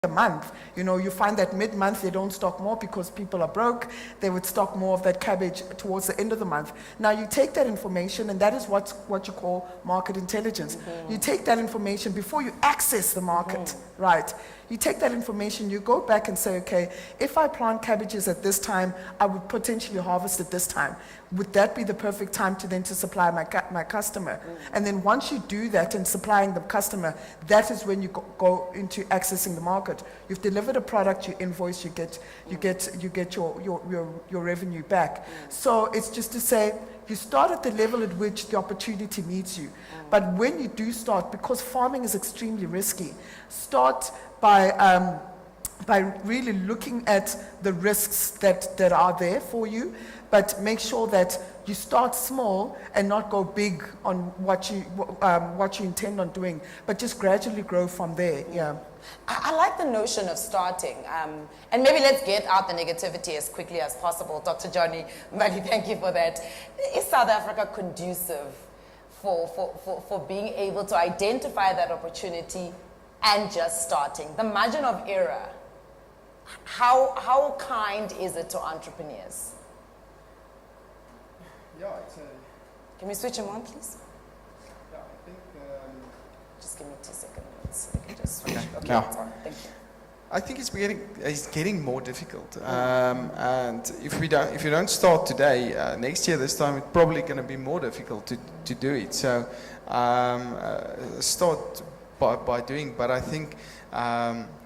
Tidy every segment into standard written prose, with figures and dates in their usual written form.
the month. You know, you find that mid-month they don't stock more because people are broke. They would stock more of that cabbage towards the end of the month. Now you take that information, and that is what you call market intelligence. You take that information before you access the market, right? You take that information, you go back and say, okay, if I plant cabbages at this time, I would potentially harvest at this time. Would that be the perfect time to supply my customer? And then once you do that and supplying the customer, that is when you go into accessing the market. You've delivered a product, you invoice, you get your revenue back. So it's just to say, you start at the level at which the opportunity meets you. But when you do start, because farming is extremely risky, start by really looking at the risks that are there for you, but make sure that you start small and not go big on what you intend on doing, but just gradually grow from there. Yeah. I like the notion of starting, and maybe let's get out the negativity as quickly as possible. Dr. Johnny Mbali, thank you for that. Is South Africa conducive for being able to identify that opportunity and just starting? The margin of error, how kind is it to entrepreneurs? Yeah, it's a... Can we switch him on, please? Yeah, I think... Just give me 2 seconds. I can just switch. Okay, Yeah. it's on. Thank you. I think it's getting more difficult, and if you don't start today, next year this time it's probably going to be more difficult to do it. So start by doing. But I think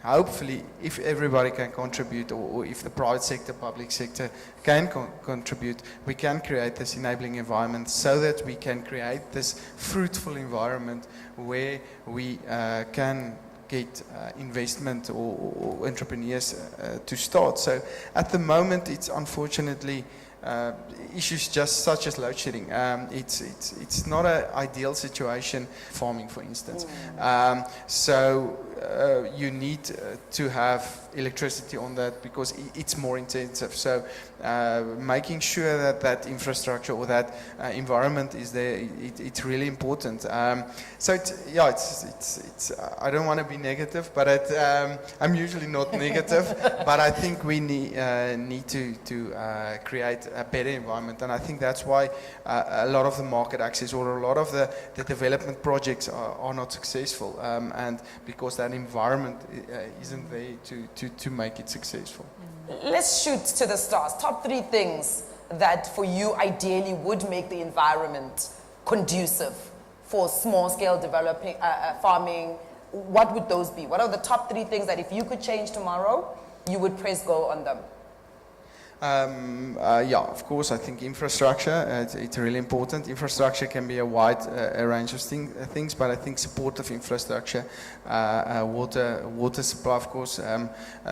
hopefully, if everybody can contribute, or if the private sector, public sector can contribute, we can create this enabling environment so that we can create this fruitful environment where we can get investment or entrepreneurs to start. So at the moment, it's unfortunately issues just such as load shedding. It's not an ideal situation, farming for instance. So you need to have electricity on that because it's more intensive. So making sure that infrastructure or that environment is there, it's really important. So it's I don't want to be negative, but I'm usually not negative. But I think we need to create a better environment, and I think that's why a lot of the market access or a lot of the development projects are not successful, and because that environment isn't there to make it successful. Let's shoot to the stars. Top 3 things that for you ideally would make the environment conducive for small-scale developing farming. What would those be? What are the top 3 things that if you could change tomorrow, you would press go on them? Yeah, of course, I think infrastructure, it's really important. Infrastructure can be a wide range of things, but I think supportive infrastructure, water supply, of course,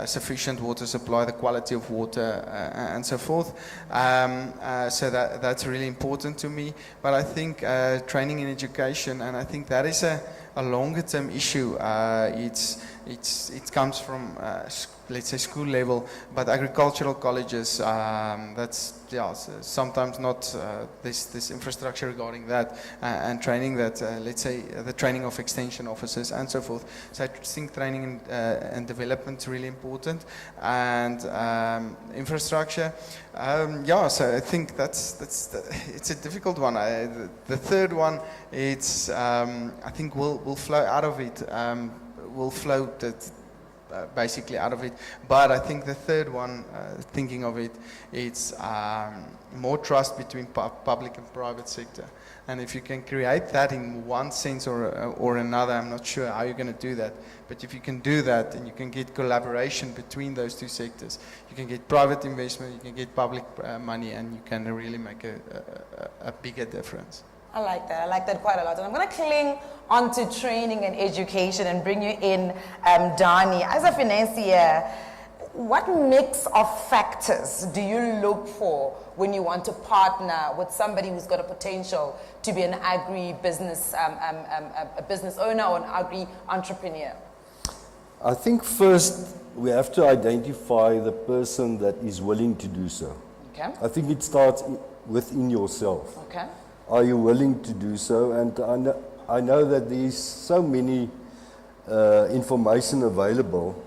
sufficient water supply, the quality of water, and so forth. So that's really important to me. But I think training and education, and I think that is a longer-term issue. It comes from let's say school level, but agricultural colleges, that's sometimes not this infrastructure regarding that, and training that, let's say the training of extension officers and so forth. So I think training and development is really important, and infrastructure. So I think it's a difficult one. The third one, it's I think we'll flow out of it. We'll flow basically out of it. But I think the third one, thinking of it, it's more trust between public and private sector. And if you can create that in one sense or another, I'm not sure how you're going to do that. But if you can do that, and you can get collaboration between those two sectors, you can get private investment, you can get public money, and you can really make a bigger difference. I like that. I like that quite a lot. And I'm going to cling onto training and education and bring you in, Dani. As a financier, what mix of factors do you look for when you want to partner with somebody who's got a potential to be an agri-business a business owner or an agri-entrepreneur? I think first we have to identify the person that is willing to do so. Okay. I think it starts within yourself. Okay. Are you willing to do so? And I know that there's so many information available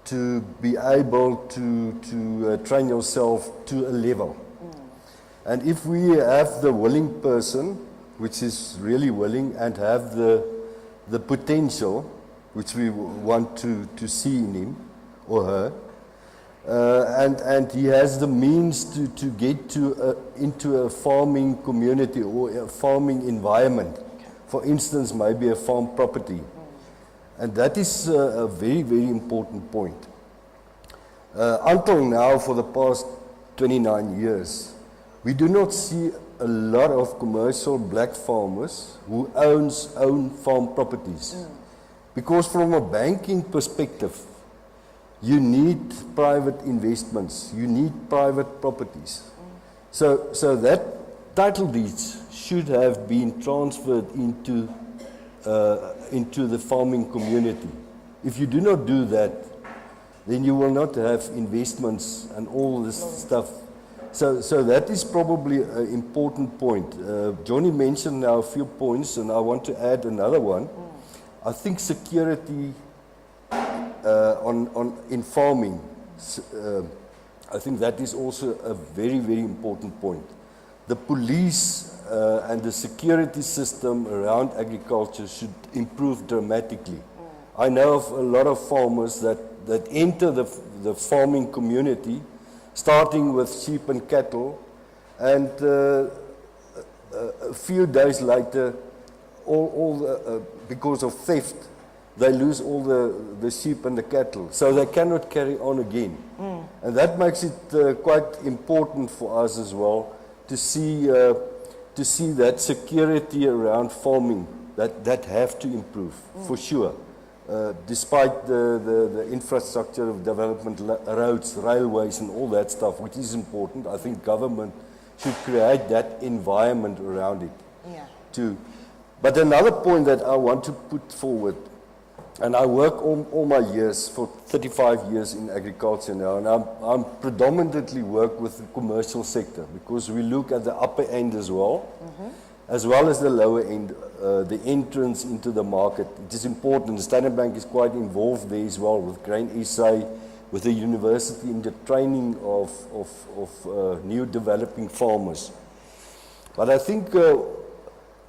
to be able to train yourself to a level. And if we have the willing person, which is really willing and have the potential, which we want to see in him or her, and he has the means to get into a farming community or a farming environment. For instance, maybe a farm property. And that is a very, very important point. Until now, for the past 29 years, we do not see a lot of commercial black farmers who own farm properties. Because from a banking perspective, you need private investments, you need private properties. So that title deeds should have been transferred into the farming community. If you do not do that, then you will not have investments and all this stuff. So that is probably an important point. Johnny mentioned now a few points, and I want to add another one. I think security in farming, I think that is also a very, very important point. The police and the security system around agriculture should improve dramatically. I know of a lot of farmers that enter the farming community, starting with sheep and cattle, and a few days later, because of theft, they lose all the sheep and the cattle, so they cannot carry on again. And that makes it quite important for us as well to see that security around farming that have to improve for sure. Despite the infrastructure of development, roads, railways, and all that stuff, which is important, I think government should create that environment around it. Too. But another point that I want to put forward, and I work all my years, for 35 years in agriculture now, and I'm predominantly work with the commercial sector, because we look at the upper end as well as the lower end, the entrance into the market. It is important. The Standard Bank is quite involved there as well, with Grain SA, with the university in the training of new developing farmers. But I think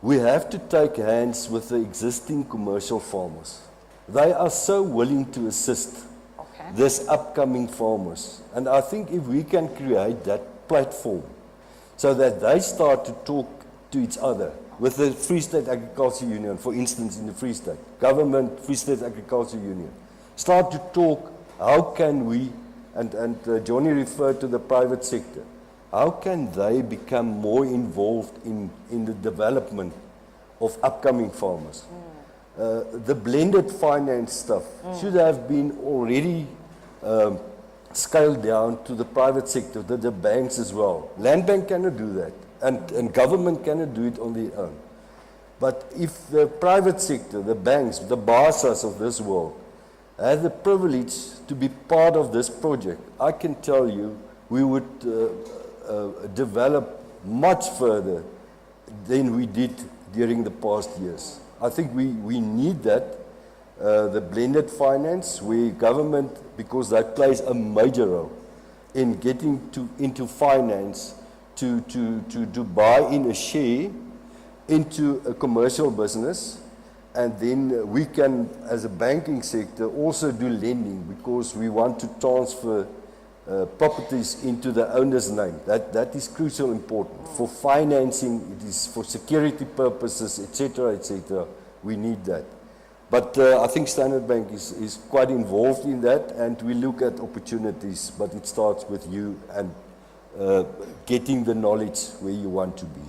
we have to take hands with the existing commercial farmers. They are so willing to assist this upcoming farmers. And I think if we can create that platform so that they start to talk to each other, with the Free State Agriculture Union, for instance, in the Free State, government, Free State Agriculture Union, start to talk, how can we, and Johnny referred to the private sector, how can they become more involved in the development of upcoming farmers? The blended finance stuff should have been already scaled down to the private sector, the banks as well. Land Bank cannot do that, and government cannot do it on their own. But if the private sector, the banks, the BASAs of this world, had the privilege to be part of this project, I can tell you we would develop much further than we did during the past years. I think we need that, the blended finance, where government, because that plays a major role in getting into finance to buy in a share into a commercial business, and then we can, as a banking sector, also do lending, because we want to transfer properties into the owner's name. That is crucial important. For financing, it is for security purposes, etc., etc. We need that. But I think Standard Bank is quite involved in that, and we look at opportunities, but it starts with you and getting the knowledge where you want to be.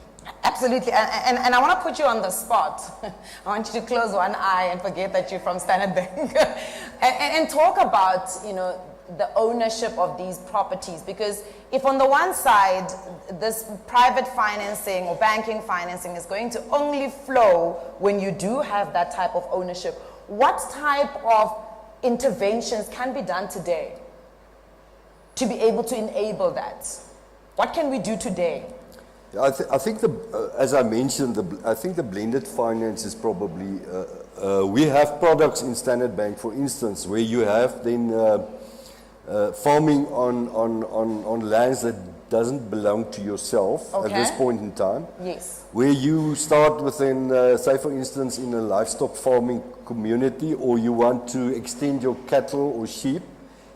Absolutely, and I want to put you on the spot. I want you to close one eye and forget that you're from Standard Bank and talk about, the ownership of these properties. Because if on the one side, this private financing or banking financing is going to only flow when you do have that type of ownership, what type of interventions can be done today to be able to enable that? What can we do today? I think as I mentioned, I think the blended finance is probably, we have products in Standard Bank, for instance, where you have then farming on lands that doesn't belong to yourself at this point in time. Yes. Where you start within, say for instance, in a livestock farming community, or you want to extend your cattle or sheep.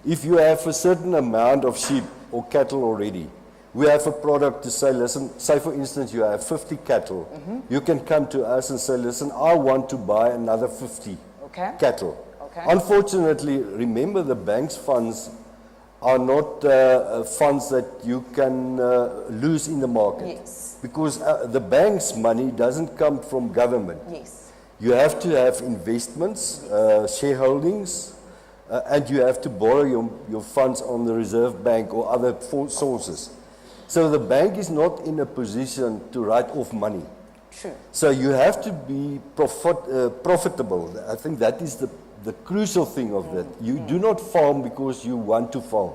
If you have a certain amount of sheep or cattle already, we have a product to say, listen, say for instance you have 50 cattle. You can come to us and say, listen, I want to buy another 50 cattle. Unfortunately, remember the bank's funds are not funds that you can lose in the market. Yes. Because the bank's money doesn't come from government. Yes. You have to have investments, shareholdings, and you have to borrow your funds on the Reserve Bank or other sources. So the bank is not in a position to write off money. True. So you have to be profitable. I think that is the crucial thing of that. You do not farm because you want to farm.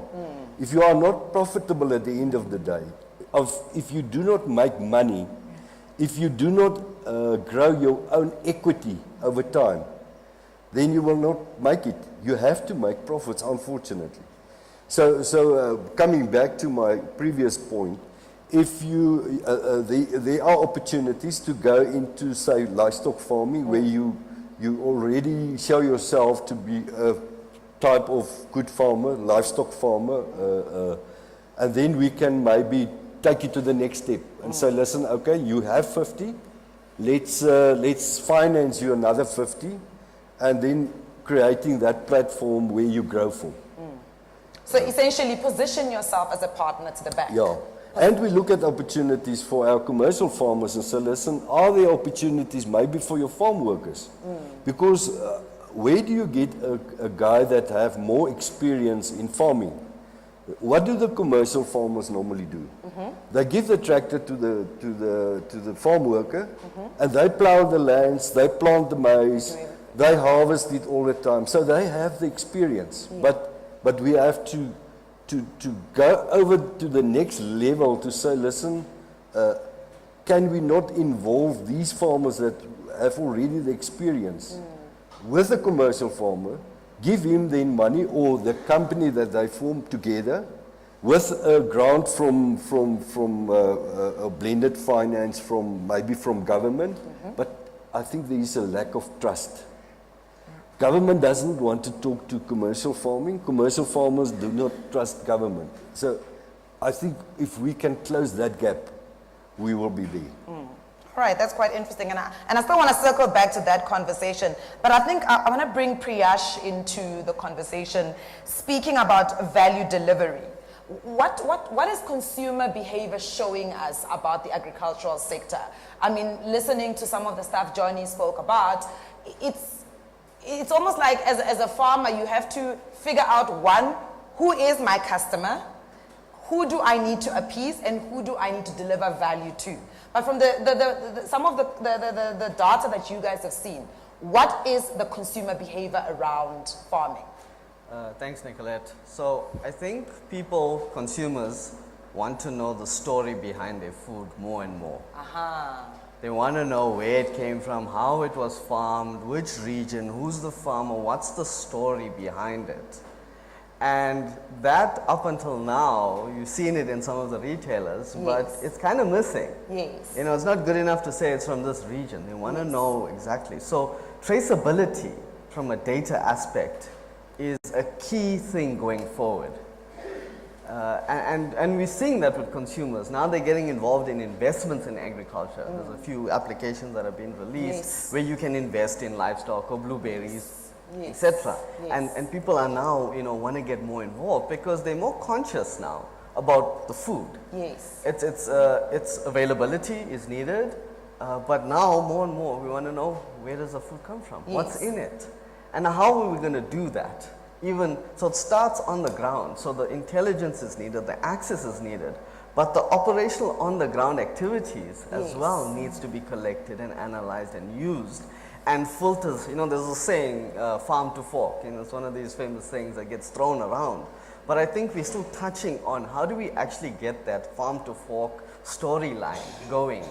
If you are not profitable at the end of the day, if you do not make money, if you do not grow your own equity over time, then you will not make it. You have to make profits, unfortunately. So coming back to my previous point, if you there are opportunities to go into, say, livestock farming, where you already show yourself to be a type of good farmer, livestock farmer, and then we can maybe take you to the next step and say, listen, okay, you have 50, let's finance you another 50, and then creating that platform where you grow from. So essentially position yourself as a partner to the bank. Yeah. And we look at opportunities for our commercial farmers and say, listen, are there opportunities maybe for your farm workers? Because where do you get a guy that have more experience in farming? What do the commercial farmers normally do? They give the tractor to the farm worker, and they plow the lands, they plant the maize, they harvest it all the time. So they have the experience. But we have to go over to the next level to say, listen, can we not involve these farmers that have already the experience with the commercial farmer, give him then money, or the company that they form together with a grant from a blended finance maybe from government. But I think there is a lack of trust. Government doesn't want to talk to commercial farming. Commercial farmers do not trust government. So I think if we can close that gap, we will be there. All right, that's quite interesting. And I still want to circle back to that conversation. But I think I want to bring Priyash into the conversation, speaking about value delivery. What is consumer behavior showing us about the agricultural sector? I mean, listening to some of the stuff Johnny spoke about, it's almost like as a farmer, you have to figure out, one, who is my customer, who do I need to appease, and who do I need to deliver value to. But from some of the data that you guys have seen, what is the consumer behavior around farming? Thanks, Nicolette. So I think people, consumers, want to know the story behind their food more and more. They want to know where it came from, how it was farmed, which region, who's the farmer, what's the story behind it. And that, up until now, you've seen it in some of the retailers, but it's kind of missing. Yes. You know, it's not good enough to say it's from this region. They want to know exactly. So traceability from a data aspect is a key thing going forward. And we're seeing that with consumers. Now they're getting involved in investments in agriculture. There's a few applications that have been released where you can invest in livestock or blueberries, etc. And people are now, want to get more involved because they're more conscious now about the food. Yes. Its availability is needed, but now more and more we want to know, where does the food come from? What's in it? And how are we going to do that? So it starts on the ground. So the intelligence is needed, the access is needed, but the operational on the ground activities as well needs to be collected and analyzed and used. And filters, there's a saying, farm to fork, it's one of these famous things that gets thrown around. But I think we're still touching on how do we actually get that farm to fork storyline going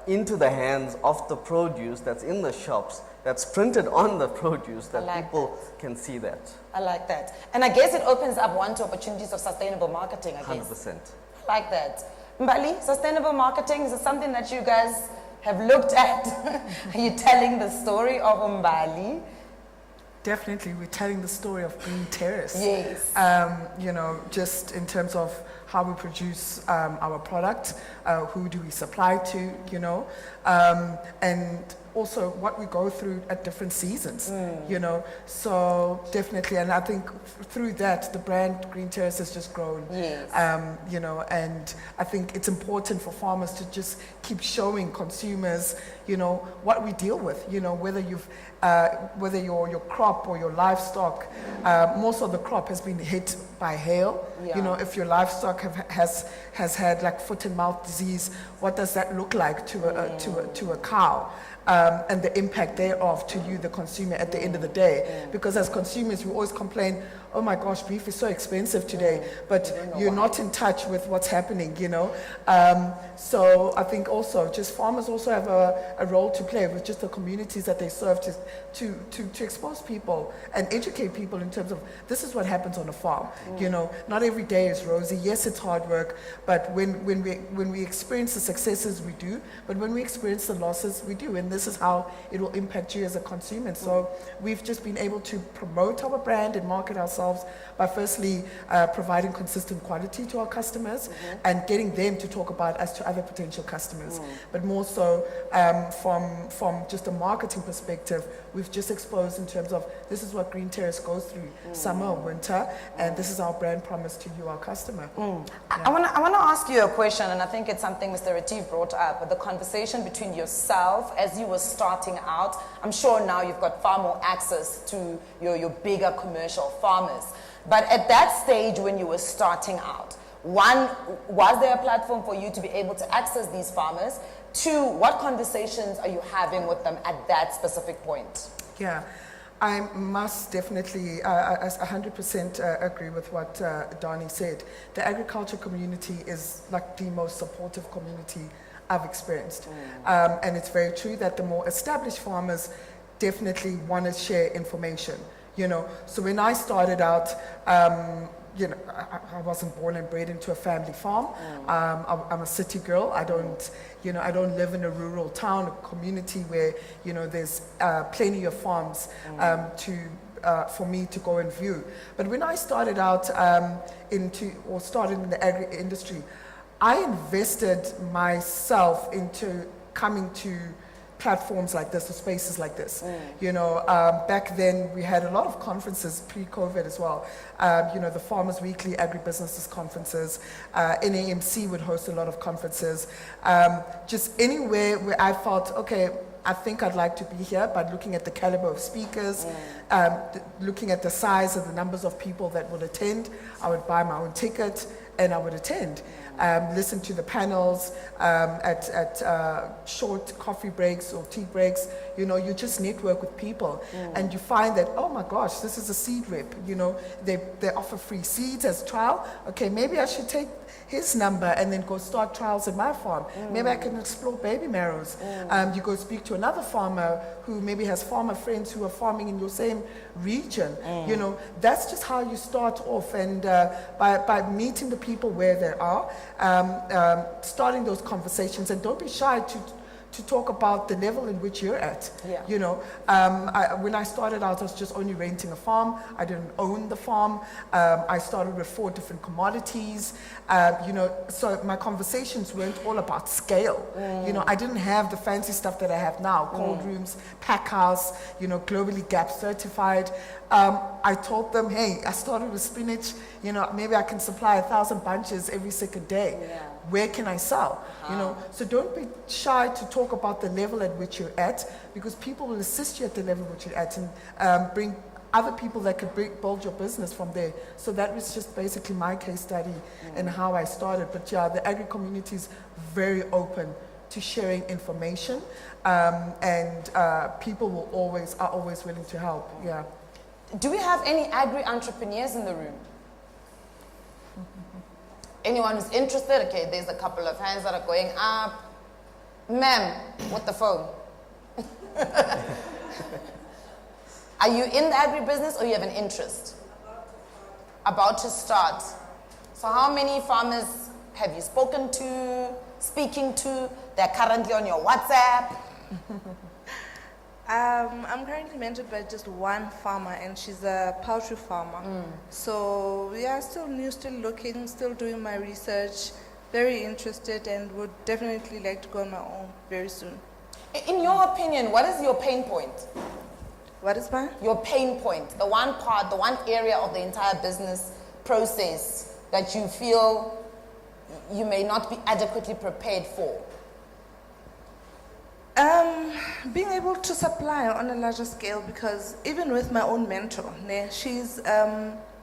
into the hands of the produce that's in the shops, that's printed on the produce, that like people can see that. I like that. And I guess it opens up one to opportunities of sustainable marketing, I guess. 100%. I like that. Mbali, sustainable marketing, is it something that you guys have looked at? Are you telling the story of Mbali? Definitely, we're telling the story of Green Terrace. Yes. You know, just in terms of how we produce our product, who do we supply to, you know, and also what we go through at different seasons, you know. So definitely, and I think through that, the brand Green Terrace has just grown. Yes. You know, and I think it's important for farmers to just keep showing consumers, you know, what we deal with, you know, whether your crop or your livestock, most of the crop has been hit by hail. Yeah. You know, if your livestock has had like foot and mouth disease, what does that look like to a cow? And the impact thereof to you, the consumer, at the end of the day. Because as consumers, we always complain, oh my gosh, beef is so expensive today, but you're not in touch with what's happening, you know. So I think also just farmers also have a role to play with just the communities that they serve to expose people and educate people in terms of this is what happens on a farm. You know, not every day is rosy. Yes, it's hard work, but when we experience the successes, we do. But when we experience the losses, we do. And this is how it will impact you as a consumer. So we've just been able to promote our brand and market ourselves by firstly providing consistent quality to our customers and getting them to talk about us to other potential customers. But more so from just a marketing perspective, we've just exposed in terms of this is what Green Terrace goes through, summer, winter, and this is our brand promise to you, our customer. I want to ask you a question, and I think it's something Mr. Retief brought up, but the conversation between yourself as you were starting out. I'm sure now you've got far more access to your bigger commercial farmers. But at that stage when you were starting out, one, was there a platform for you to be able to access these farmers? Two, what conversations are you having with them at that specific point? Yeah, I must definitely, I 100% agree with what Dani said. The agriculture community is like the most supportive community I've experienced. And it's very true that the more established farmers definitely want to share information, you know. So when I started out, you know, I wasn't born and bred into a family farm. I'm a city girl. I don't, you know, I don't live in a rural town, a community where, you know, there's plenty of farms for me to go and view. But when I started out started in the agri industry, I invested myself into coming to platforms like this or spaces like this. You know, back then we had a lot of conferences pre-COVID as well. You know, the Farmers Weekly Agribusinesses conferences, NAMC would host a lot of conferences. Just anywhere where I felt, okay, I think I'd like to be here, but looking at the caliber of speakers, looking at the size of the numbers of people that would attend, I would buy my own ticket and I would attend. Listen to the panels at short coffee breaks or tea breaks. You know, you just network with people and you find that, oh my gosh, this is a seed rep. You know, they offer free seeds as trial. Okay, maybe I should take his number and then go start trials at my farm. Maybe I can explore baby marrows. You go speak to another farmer who maybe has farmer friends who are farming in your same region. You know, that's just how you start off. And by meeting the people where they are, starting those conversations, and don't be shy to talk about the level in which you're at. You know, when I started out, I was just only renting a farm. I didn't own the farm. I started with 4 different commodities. You know, so my conversations weren't all about scale. You know, I didn't have the fancy stuff that I have now, cold rooms, pack house, you know, globally GAP certified. I told them, hey, I started with spinach, you know, maybe I can supply 1,000 bunches every second day. Where can I sell? You know, so don't be shy to talk about the level at which you're at, because people will assist you at the level which you're at and bring other people that could build your business from there. So that was just basically my case study and how I started. But yeah, the agri community is very open to sharing information, and people are always willing to help. Yeah. Do we have any agri entrepreneurs in the room? Anyone who's interested, okay, there's a couple of hands that are going up. Ma'am, with the phone. Are you in the agribusiness or you have an interest? About to start. So how many farmers have you spoken to, speaking to? They're currently on your WhatsApp. I'm currently mentored by just one farmer, and she's a poultry farmer. So we are still new, still looking, still doing my research, very interested, and would definitely like to go on my own very soon. In your opinion, what is your pain point? What is mine? Your pain point, the one part, the one area of the entire business process that you feel you may not be adequately prepared for? Being able to supply on a larger scale, because even with my own mentor, she's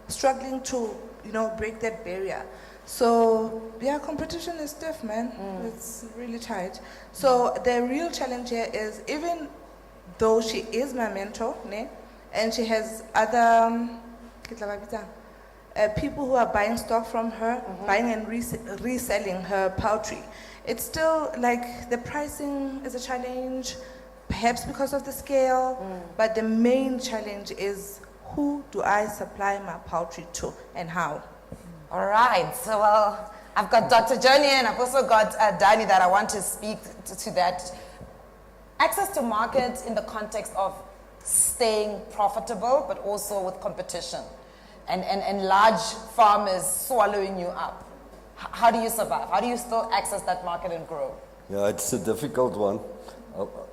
struggling to, break that barrier. So yeah, competition is stiff, man. It's really tight. So the real challenge here is, even though she is my mentor, and she has other people who are buying stock from her, buying and reselling her poultry, it's still like the pricing is a challenge, perhaps because of the scale, but the main challenge is, who do I supply my poultry to and how? All right, so I've got Dr. Johnny and I've also got Dani that I want to speak to that. Access to market in the context of staying profitable, but also with competition and large farmers swallowing you up. How do you survive? How do you still access that market and grow? Yeah, it's a difficult one.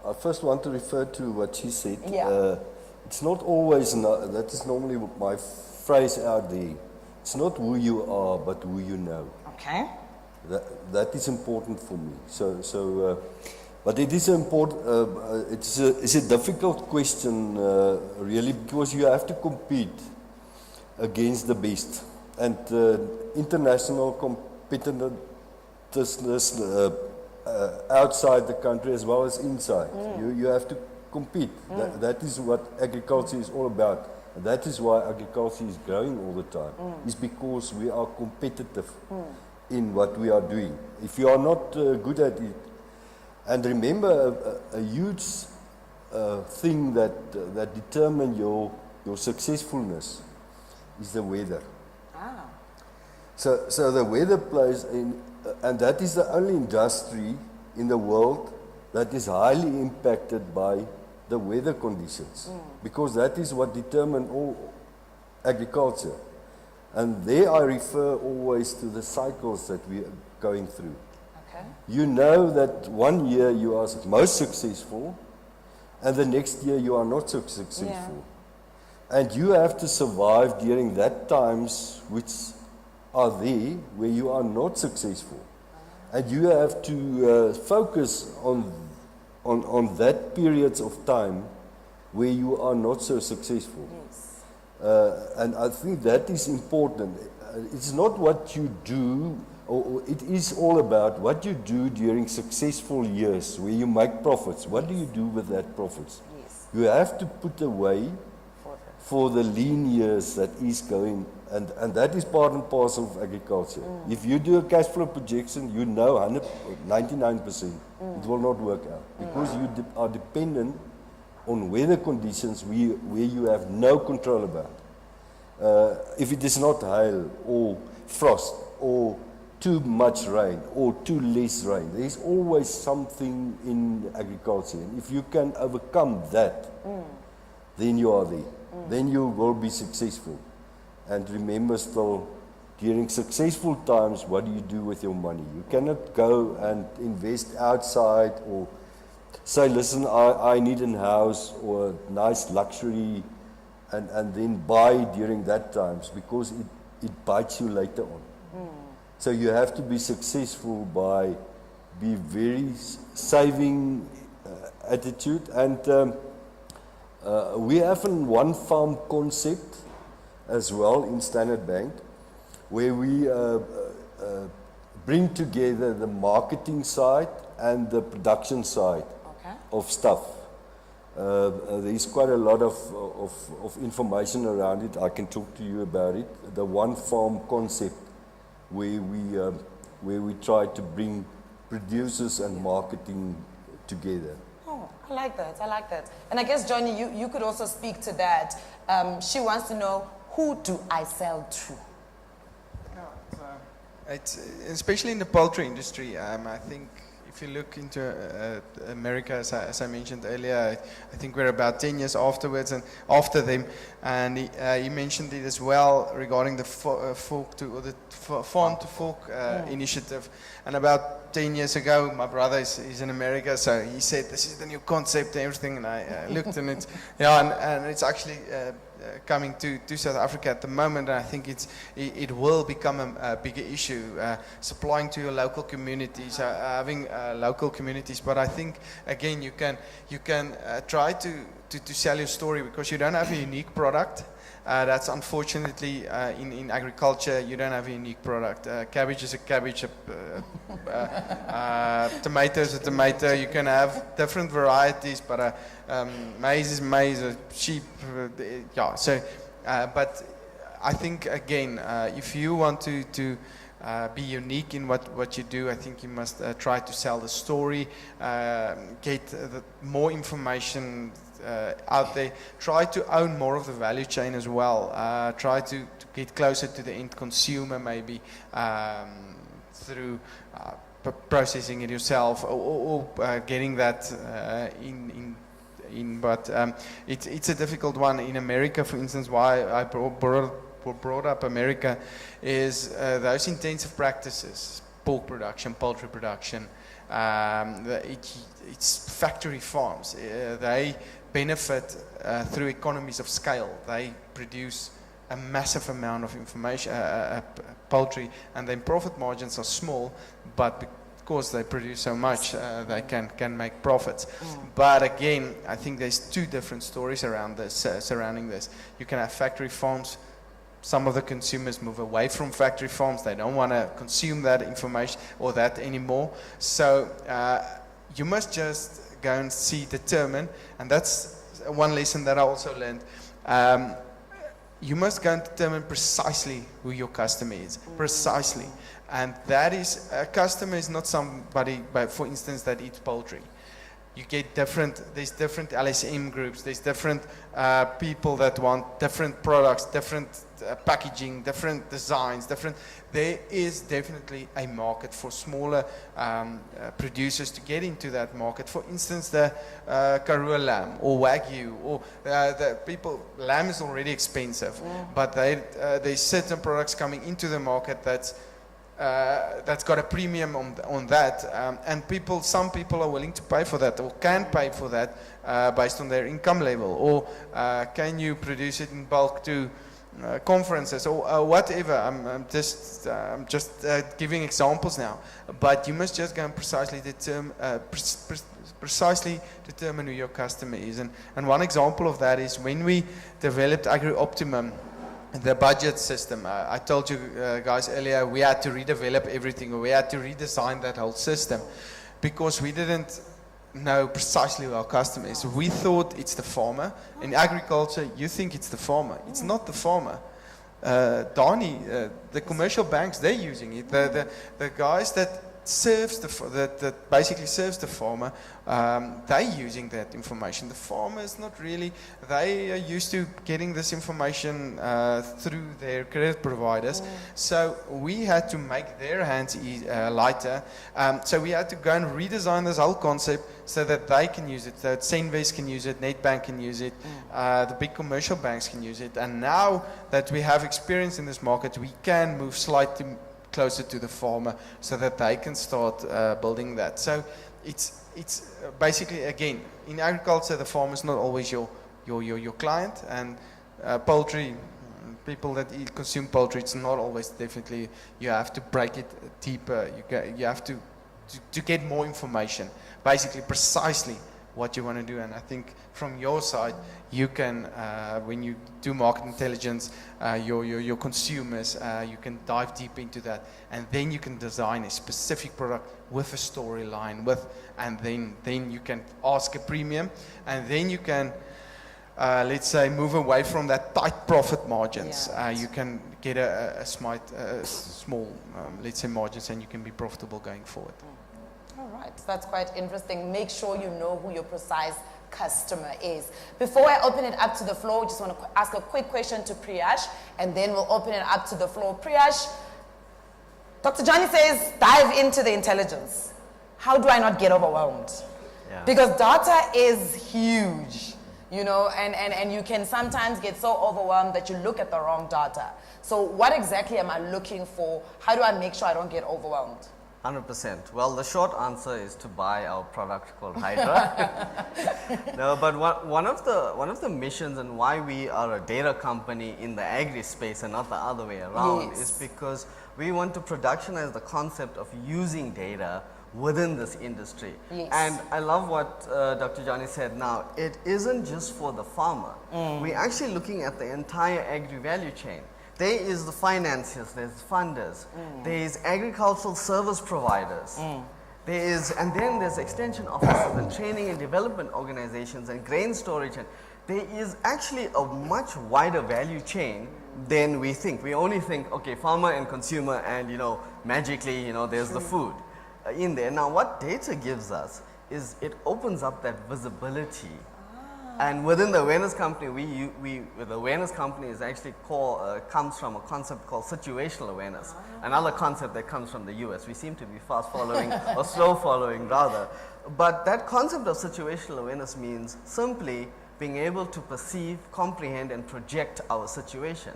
I first want to refer to what she said. Yeah. It's not always, that is normally my phrase out there. It's not who you are, but who you know. Okay. That is important for me. But it is important. It's a difficult question, really, because you have to compete against the best, and international competitiveness outside the country as well as inside. You have to compete. That is what agriculture is all about. That is why agriculture is growing all the time. It's because we are competitive in what we are doing. If you are not good at it, and remember, a huge thing that determines your successfulness is the weather. So the weather plays in, and that is the only industry in the world that is highly impacted by the weather conditions, because that is what determines all agriculture. And there I refer always to the cycles that we are going through. Okay. You know that one year you are most successful, and the next year you are not so successful. Yeah. And you have to survive during that times which are there where you are not successful. And you have to focus on that periods of time where you are not so successful. Yes. And I think that is important. It's not what you do, or it is all about what you do during successful years where you make profits. What do you do with that profits? Yes. You have to put away for the lean years that is going, and that is part and parcel of agriculture. If you do a cash flow projection, you know 99% it will not work out, because you are dependent on weather conditions where you have no control about. If it is not hail or frost or too much rain or too less rain, there is always something in agriculture. And if you can overcome that, then you are there. Then you will be successful. And remember still, during successful times, what do you do with your money? You cannot go and invest outside or say, listen, I need a house or a nice luxury, and then buy during that times, because it bites you later on. So you have to be successful by be very saving attitude. And we have a one farm concept as well in Standard Bank, where we bring together the marketing side and the production side of stuff. There is quite a lot of information around it. I can talk to you about it. The one farm concept where we try to bring producers and marketing together. Oh, I like that. I like that. And I guess, Johnny, you could also speak to that. She wants to know, who do I sell to? It's especially in the poultry industry. I think if you look into America, as I mentioned earlier, I think we're about 10 years afterwards and after them. And he mentioned it as well regarding the farm to fork initiative. And about 10 years ago, my brother is in America, so he said this is the new concept and everything. And I looked and it's and it's actually coming to South Africa at the moment, and I think it will become a bigger issue, supplying to your local communities, having local communities. But I think again you can try to sell your story, because you don't have a unique product. That's unfortunately in agriculture, you don't have a unique product. Cabbage is a cabbage, tomato is a tomato. You can have different varieties, but maize is maize, sheep, yeah. So, but I think again, if you want to be unique in what you do, I think you must try to sell the story, get more information out there. Try to own more of the value chain as well. Try to get closer to the end consumer, maybe through processing it yourself or getting that in. But it's a difficult one. In America, for instance, why I brought up America is those intensive practices, pork production, poultry production. It's factory farms. They benefit through economies of scale. They produce a massive amount of information, poultry, and then profit margins are small, but because they produce so much, they can make profits. But again, I think there's two different stories around this, surrounding this. You can have factory farms. Some of the consumers move away from factory farms. They don't want to consume that information or that anymore. So you must just go and determine, and that's one lesson that I also learned. You must go and determine precisely who your customer is, precisely. And that is, a customer is not somebody, for instance, that eats poultry. You get there's different LSM groups, there's different people that want different products, different packaging, different designs, there is definitely a market for smaller producers to get into that market. For instance, the Karoo lamb or Wagyu, or the people, lamb is already expensive, but there's certain products coming into the market that's got a premium on that, and some people are willing to pay for that, or can pay for that based on their income level, or can you produce it in bulk to conferences or whatever. I'm just giving examples now, but you must just go and precisely determine who your customer is. And one example of that is when we developed Agri-Optimum, the budget system. I told you guys earlier, we had to redevelop everything, or we had to redesign that whole system, because we didn't know precisely who our customer is. We thought it's the farmer. In agriculture, you think it's the farmer. It's not the farmer. Dani, the commercial banks, they're using it. The guys that basically serves the farmer, they're using that information. The farmer is not really. They are used to getting this information through their credit providers. So we had to make their hands lighter. So we had to go and redesign this whole concept so that they can use it, that Senvest can use it, Nedbank can use it, the big commercial banks can use it. And now that we have experience in this market, we can move slightly closer to the farmer so that they can start building that. So it's basically, again, in agriculture, the farmer is not always your client, and poultry, people that consume poultry, it's not always. Definitely, you have to break it deeper. You have to get more information, basically precisely what you want to do. And I think from your side, you can, when you do market intelligence, your consumers, you can dive deep into that, and then you can design a specific product with a storyline, and then you can ask a premium, and then you can let's say, move away from that tight profit margins. Yeah. You can get a small, let's say, margins, and you can be profitable going forward. All right, that's quite interesting. Make sure you know who your precise customer is. Before I open it up to the floor, just want to ask a quick question to Priyash, and then we'll open it up to the floor. Priyash, Dr. Johnny says, dive into the intelligence. How do I not get overwhelmed? Yeah. Because data is huge, you know, and you can sometimes get so overwhelmed that you look at the wrong data. So what exactly am I looking for? How do I make sure I don't get overwhelmed? 100%. Well, the short answer is to buy our product called Hydra. No, but one of the missions and why we are a data company in the agri space and not the other way around Yes. is because we want to productionize the concept of using data within this industry. Yes. And I love what Dr. Johnny said now. It isn't just for the farmer. We're actually looking at the entire agri value chain. There is the financiers, there's funders, there's agricultural service providers, and then there's extension officers and training and development organizations and grain storage. And there is actually a much wider value chain than we think. We only think, okay, farmer and consumer, and magically, there's the food in there. Now, what data gives us is it opens up that visibility. And within the awareness company, the awareness company is actually comes from a concept called situational awareness, another concept that comes from the US. We seem to be fast following or slow following rather. But that concept of situational awareness means simply being able to perceive, comprehend, and project our situation.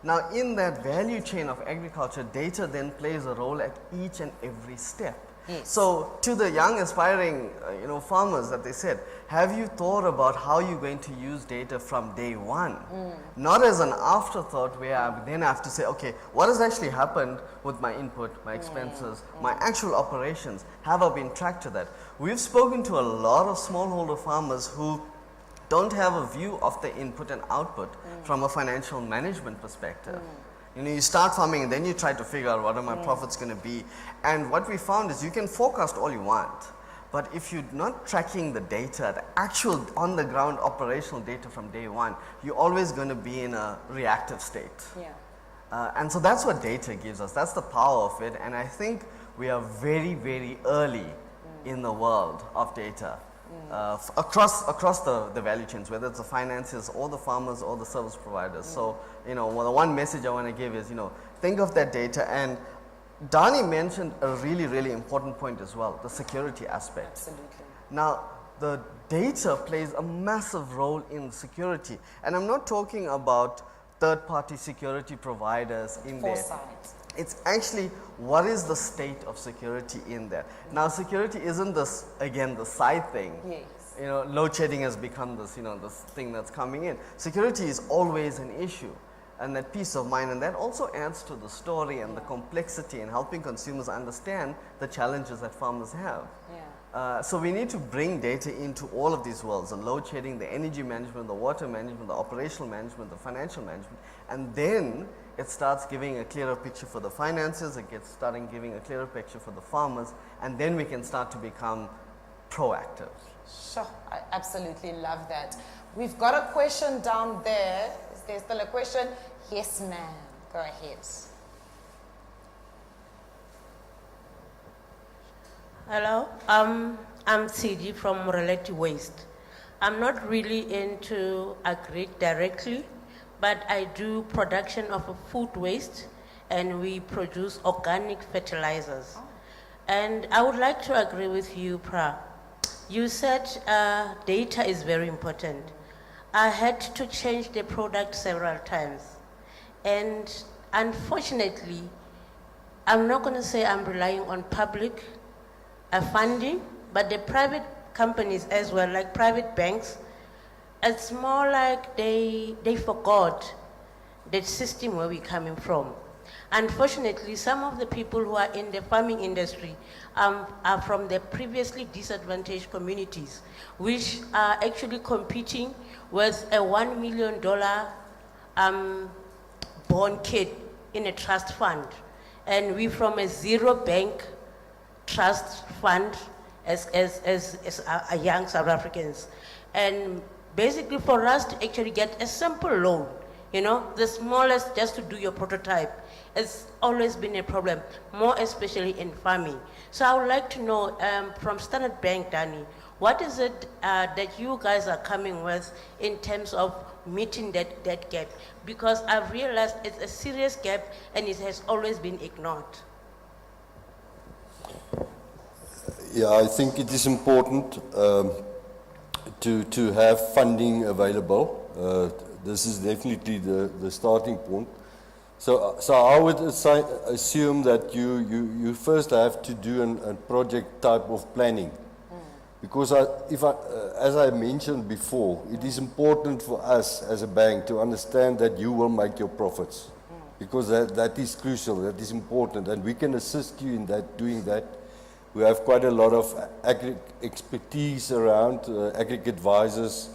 Now, in that value chain of agriculture, data then plays a role at each and every step. Yes. So to the young aspiring farmers that they said, have you thought about how you're going to use data from day one? Not as an afterthought where I then have to say, okay, what has actually happened with my input, my expenses, my actual operations? Have I been tracked to that? We've spoken to a lot of smallholder farmers who don't have a view of the input and output from a financial management perspective. You start farming and then you try to figure out what are my profits going to be. And what we found is you can forecast all you want, but if you're not tracking the data, the actual on-the-ground operational data from day one, you're always going to be in a reactive state. Yeah. And so that's what data gives us. That's the power of it. And I think we are very, very early in the world of data. Across the value chains, whether it's the financiers or the farmers or the service providers. So, the one message I want to give is, think of that data. And Dani mentioned a really, really important point as well, the security aspect. Absolutely. Now, the data plays a massive role in security. And I'm not talking about third-party security providers in there. Foresight. It's actually what is the state of security in there. Now, security isn't this, again, the side thing. Yes. Load shedding has become this, this thing that's coming in. Security is always an issue, and that peace of mind, and that also adds to the story and the complexity in helping consumers understand the challenges that farmers have. Yeah. So we need to bring data into all of these worlds, the load shedding, the energy management, the water management, the operational management, the financial management, and then it starts giving a clearer picture for the finances, it gets starting giving a clearer picture for the farmers, and then we can start to become proactive. Sure, I absolutely love that. We've got a question down there. Is there still a question? Yes, ma'am. Go ahead. Hello, I'm CG from Relative Waste. I'm not really into agri directly, but I do production of food waste, and we produce organic fertilizers. And I would like to agree with you, Pra. You said data is very important. I had to change the product several times. And unfortunately, I'm not going to say I'm relying on public funding, but the private companies as well, like private banks, it's more like they forgot the system where we're coming from. Unfortunately, some of the people who are in the farming industry are from the previously disadvantaged communities, which are actually competing with a $1 million bond kit in a trust fund. And we from a zero bank trust fund as young South Africans. And basically for us to actually get a simple loan, you know, the smallest just to do your prototype, it's always been a problem, more especially in farming. So I would like to know from Standard Bank, Danny, what is it that you guys are coming with in terms of meeting that gap? Because I've realized it's a serious gap and it has always been ignored. Yeah, I think it is important to have funding available. This is definitely the starting point. So I would assume that you first have to do a project type of planning. Because as I mentioned before, it is important for us as a bank to understand that you will make your profits. Because that is crucial, that is important, and we can assist you in doing that. We have quite a lot of expertise around, agri advisors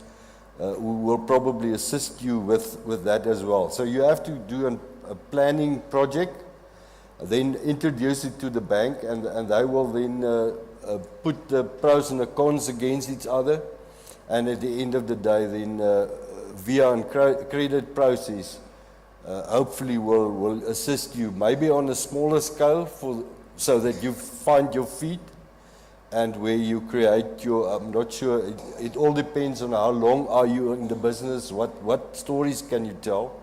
who will probably assist you with that as well. So you have to do a planning project, then introduce it to the bank, and they will then put the pros and the cons against each other, and at the end of the day, then via a credit process, hopefully will assist you, maybe on a smaller scale, so that you find your feet, and where you create your, I'm not sure, it all depends on how long are you in the business, what stories can you tell,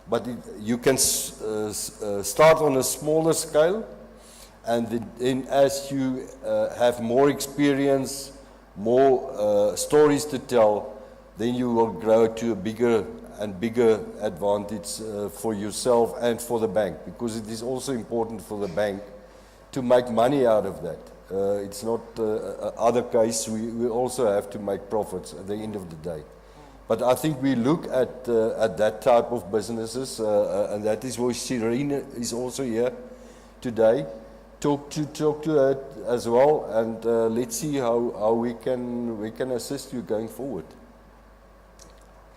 but you can start on a smaller scale, and then as you have more experience, more stories to tell, then you will grow to a bigger and bigger advantage for yourself and for the bank, because it is also important for the bank to make money out of that. It's not other case, we also have to make profits at the end of the day. But I think we look at that type of businesses, and that is why Shireen is also here today. Talk to her as well, and let's see how we can assist you going forward.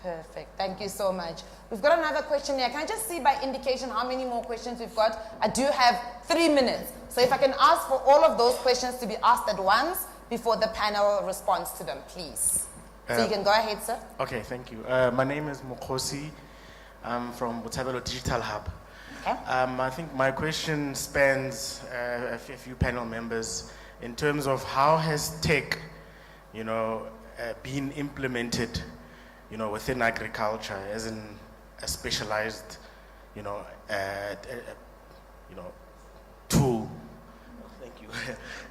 Perfect. Thank you so much. We've got another question here. Can I just see by indication how many more questions we've got? I do have 3 minutes. So if I can ask for all of those questions to be asked at once before the panel responds to them, please. So you can go ahead, sir. Okay, thank you. My name is Mokosi. I'm from Botshabelo Digital Hub. Okay. I think my question spans a few panel members in terms of how has tech, been implemented, within agriculture as in a specialized, tool. Thank you.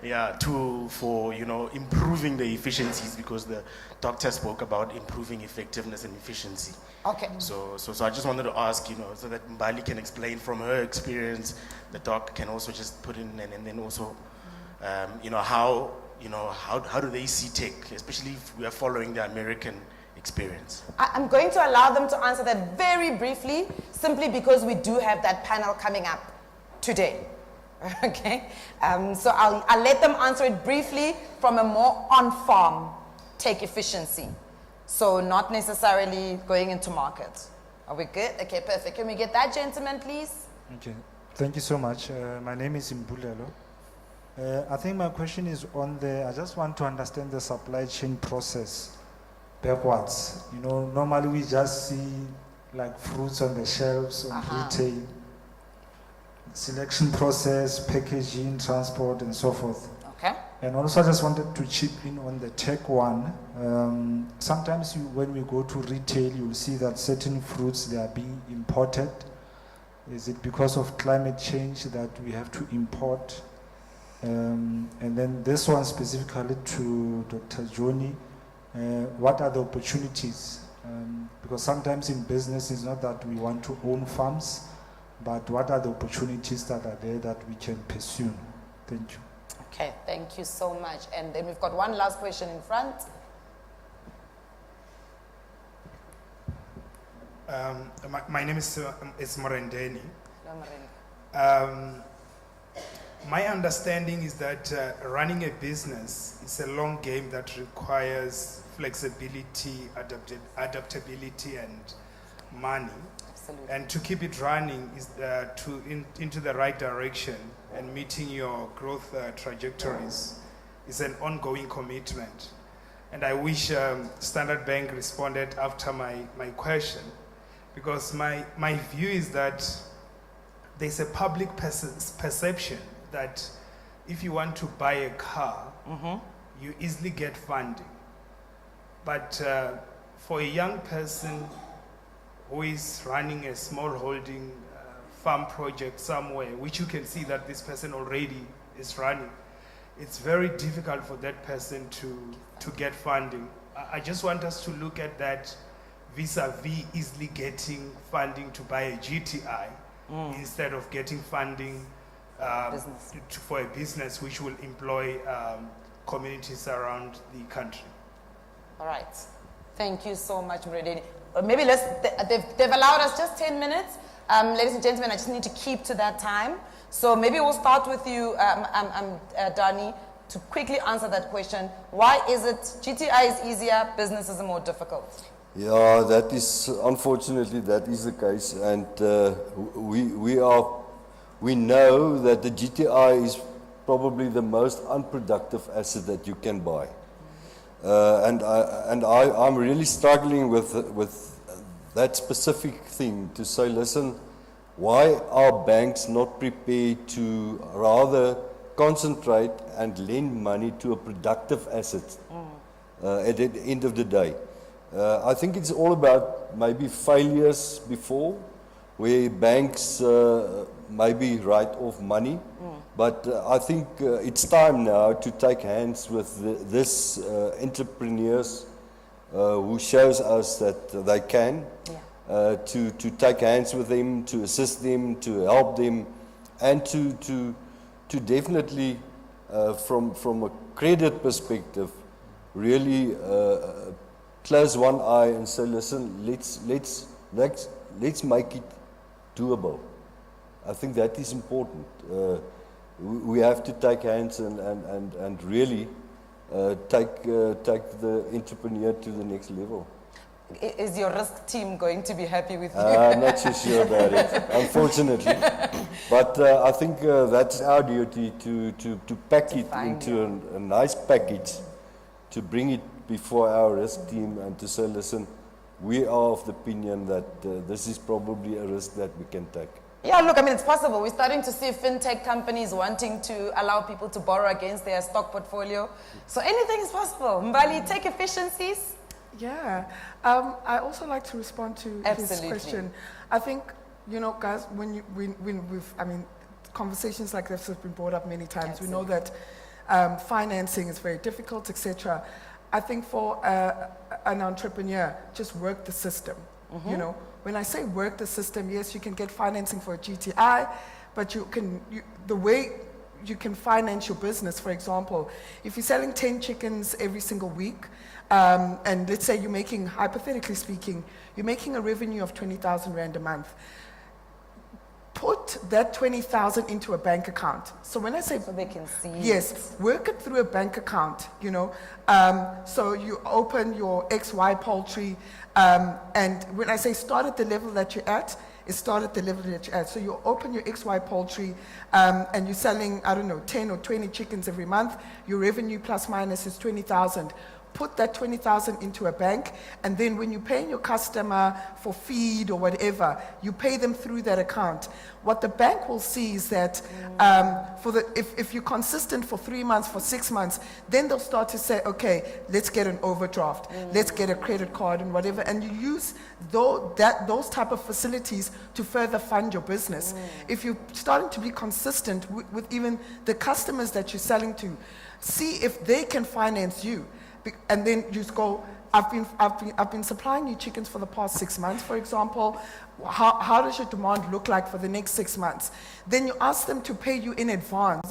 Yeah, tool for improving the efficiencies, because the doctor spoke about improving effectiveness and efficiency. Okay. So I just wanted to ask, so that Mbali can explain from her experience, the doc can also just put in, and then also, how do they see tech, especially if we are following the American experience? I'm going to allow them to answer that very briefly, simply because we do have that panel coming up today. Okay? So I'll let them answer it briefly from a more on-farm tech efficiency. So not necessarily going into market. Are we good? Okay, perfect. Can we get that gentleman, please? Okay, thank you so much. My name is Mbulelo. I think my question is I just want to understand the supply chain process backwards. Normally we just see like fruits on the shelves on retail, selection process, packaging, transport, and so forth. Okay. And also I just wanted to chip in on the tech one. Sometimes when we go to retail, you'll see that certain fruits, they are being imported. Is it because of climate change that we have to import? And then this one specifically to Dr. Joni, what are the opportunities? Because sometimes in business, it's not that we want to own farms, but what are the opportunities that are there that we can pursue? Thank you. Okay, thank you so much. And then we've got one last question in front. My name is Morendeni. My understanding is that running a business is a long game that requires flexibility, adaptability, and money. Absolutely. And to keep it running is into the right direction and meeting your growth trajectories is an ongoing commitment. And I wish Standard Bank responded after my question, because my view is that there's a public perception that if you want to buy a car, you easily get funding. But for a young person who is running a small holding farm project somewhere, which you can see that this person already is running, it's very difficult for that person to get funding. I just want us to look at that vis-a-vis easily getting funding to buy a GTI instead of getting funding for a business which will employ communities around the country. All right. Thank you so much, Mredeni. Maybe they've allowed us just 10 minutes. Ladies and gentlemen, I just need to keep to that time. So maybe we'll start with you, Dani, to quickly answer that question. Why is it GTI is easier, business is more difficult? Yeah, that is, unfortunately, that is the case. And we know that the GTI is probably the most unproductive asset that you can buy. I'm really struggling with that specific thing to say, listen, why are banks not prepared to rather concentrate and lend money to a productive asset at the end of the day? I think it's all about maybe failures before, where banks maybe write off money. But I think it's time now to take hands with this entrepreneurs who shows us that they can, to take hands with them, to assist them, to help them, and to definitely, from a credit perspective, really close one eye and say, listen, let's make it doable. I think that is important. We have to take hands and really take the entrepreneur to the next level. Is your risk team going to be happy with you? I'm not so sure about it, unfortunately. But I think that's our duty to pack it into a nice package, to bring it before our risk team and to say, listen, we are of the opinion that this is probably a risk that we can take. Yeah, look, I mean, it's possible. We're starting to see fintech companies wanting to allow people to borrow against their stock portfolio. So anything is possible. Mbali, tech efficiencies? Yeah. I also like to respond to his question. I think, you know, guys, conversations like this have been brought up many times. We know that financing is very difficult, etc. I think for an entrepreneur, just work the system, you know. When I say work the system, yes, you can get financing for a GTI, but the way you can finance your business, for example, if you're selling 10 chickens every single week, and let's say you're making, hypothetically speaking, you're making a revenue of 20,000 Rand a month, put that 20,000 into a bank account. So when I say, so they can see. Yes, work it through a bank account, you know. So you open your XY poultry, and when I say start at the level that you're at, it's start at the level that you're at. So you open your XY poultry, and you're selling, I don't know, 10 or 20 chickens every month. Your revenue plus minus is 20,000. Put that 20,000 into a bank, and then when you're paying your customer for feed or whatever, you pay them through that account. What the bank will see is that if you're consistent for 3 months, for 6 months, then they'll start to say, okay, let's get an overdraft, let's get a credit card and whatever, and you use those type of facilities to further fund your business. If you're starting to be consistent with even the customers that you're selling to, see if they can finance you. And then you just go, I've been supplying you chickens for the past 6 months, for example. How does your demand look like for the next 6 months? Then you ask them to pay you in advance